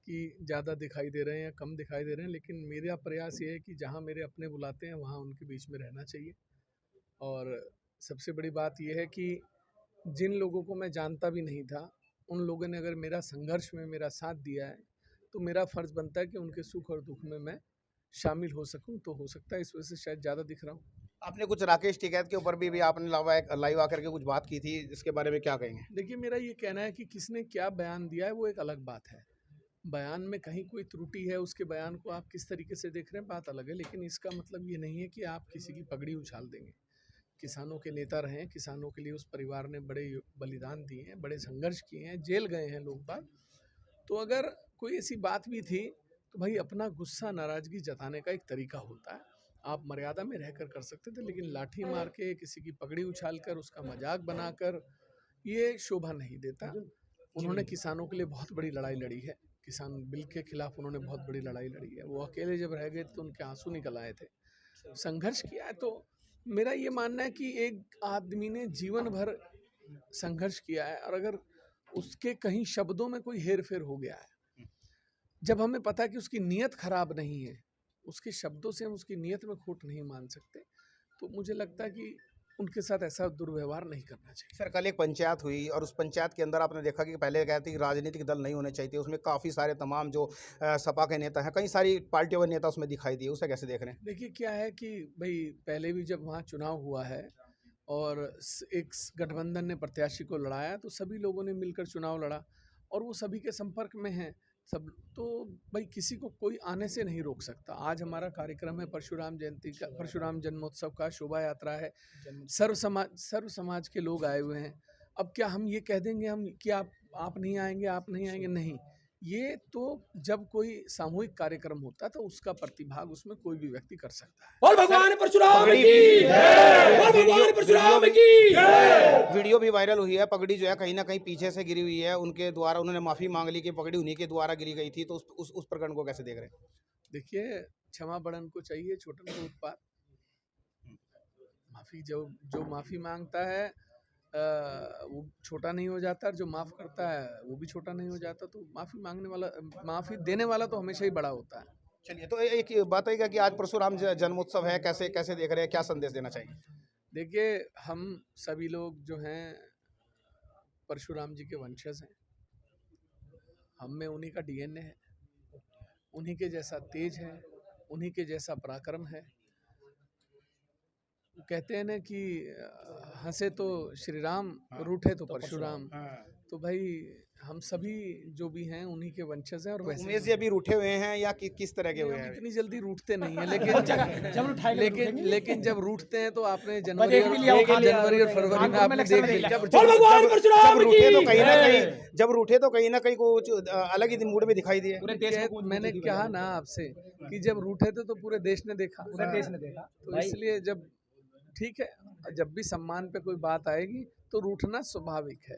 कि ज़्यादा दिखाई दे रहे हैं या कम दिखाई दे रहे हैं, लेकिन मेरा प्रयास ये है कि जहाँ मेरे अपने बुलाते हैं वहाँ उनके बीच में रहना चाहिए। और सबसे बड़ी बात यह है कि जिन लोगों को मैं जानता भी नहीं था, उन लोगों ने अगर मेरा संघर्ष में मेरा साथ दिया है, तो मेरा फ़र्ज़ बनता है कि उनके सुख और दुख में मैं शामिल हो सकूं। तो हो सकता है इस वजह से शायद ज़्यादा दिख रहा हूँ। आपने कुछ राकेश टिकैत के ऊपर भी आपने लाइव आकर के कुछ बात की थी, इसके बारे में क्या कहेंगे? देखिए, मेरा ये कहना है कि किसने क्या बयान दिया है वो एक अलग बात है। बयान में कहीं कोई त्रुटि है, उसके बयान को आप किस तरीके से देख रहे हैं बात अलग है, लेकिन इसका मतलब ये नहीं है कि आप किसी की पगड़ी उछाल देंगे। किसानों के नेता रहे हैं, किसानों के लिए उस परिवार ने बड़े बलिदान दिए हैं, बड़े संघर्ष किए हैं, जेल गए हैं लोग बाग। तो अगर कोई ऐसी बात भी थी तो भाई अपना गुस्सा नाराज़गी जताने का एक तरीका होता है। आप मर्यादा में रहकर कर सकते थे, लेकिन लाठी मार के किसी की पगड़ी उछाल कर उसका मजाक बनाकर ये शोभा नहीं देता। उन्होंने किसानों के लिए बहुत बड़ी लड़ाई लड़ी है, किसान बिल के खिलाफ उन्होंने बहुत बड़ी लड़ाई लड़ी है। वो अकेले जब रह गए तो उनके आंसू निकल आए थे, संघर्ष किया है। तो मेरा ये मानना है कि एक आदमी ने जीवन भर संघर्ष किया है, और अगर उसके कहीं शब्दों में कोई हेर फेर हो गया है, जब हमें पता है कि उसकी नीयत खराब नहीं है, उसके शब्दों से हम उसकी नीयत में खोट नहीं मान सकते, तो मुझे लगता है कि उनके साथ ऐसा दुर्व्यवहार नहीं करना चाहिए। सर, कल एक पंचायत हुई और उस पंचायत के अंदर आपने देखा कि पहले कहते कि राजनीतिक दल नहीं होने चाहिए, उसमें काफ़ी सारे तमाम जो सपा के नेता हैं, कई सारी पार्टियों के नेता उसमें दिखाई दिए, उसे कैसे देख रहे हैं? देखिए, क्या है कि भाई पहले भी जब वहाँ चुनाव हुआ है और एक गठबंधन ने प्रत्याशी को लड़ाया, तो सभी लोगों ने मिलकर चुनाव लड़ा और वो सभी के संपर्क में हैं सब। तो भाई किसी को कोई आने से नहीं रोक सकता। आज हमारा कार्यक्रम है परशुराम जयंती का, परशुराम जन्मोत्सव का, शोभा यात्रा है, सर्व समाज के लोग आए हुए हैं। अब क्या हम ये कह देंगे हम कि आप नहीं आएंगे, आप नहीं आएंगे? नहीं। ये तो जब कोई सामूहिक कार्यक्रम होता है तो उसका प्रतिभाग उसमें कोई भी व्यक्ति कर सकता है। बोल भगवान परशुराम की जय, बोल भगवान परशुराम की जय। वीडियो भी वायरल हुई है, पगड़ी जो है कहीं ना कहीं पीछे से गिरी हुई है, उनके द्वारा उन्होंने माफ़ी मांग ली कि पगड़ी उन्हीं के द्वारा गिरी गई थी, तो उस प्रकरण को कैसे देख रहे हैं? देखिए, क्षमा बड़न को चाहिए, छोटन को उत्पात। माफ़ी जो माफ़ी मांगता है वो छोटा नहीं हो जाता, और जो माफ़ करता है वो भी छोटा नहीं हो जाता। तो माफ़ी देने वाला तो हमेशा ही बड़ा होता है। चलिए, तो एक बात है कि आज परशुराम जन्मोत्सव है, कैसे कैसे देख रहे हैं, क्या संदेश देना चाहिए? देखिए, हम सभी लोग जो हैं परशुराम जी के वंशज हैं, हम में उन्हीं का डीएनए है, उन्हीं के जैसा तेज है, उन्हीं के जैसा पराक्रम है। कहते हैं ना कि हंसे तो श्री राम, रूठे तो परशुराम। तो भाई हम सभी जो भी हैं उन्हीं के वंशज हैं। और वैसे उमेश जी अभी रूठे हुए हैं या किस तरह के हुए हम हैं? इतनी जल्दी रूठते नहीं हैं, लेकिन जब रूठते हैं तो आपने जनवरी और फरवरी में आपने देख लिया। बोल भगवान परशुराम की जय। जब रूठे तो कहीं ना कहीं कुछ अलग ही मूड में दिखाई दिए। मैंने कहा ना आपसे कि जब रूठे थे तो पूरे देश ने देखा, तो इसलिए जब ठीक है, जब भी सम्मान पे कोई बात आएगी तो रूठना स्वाभाविक है।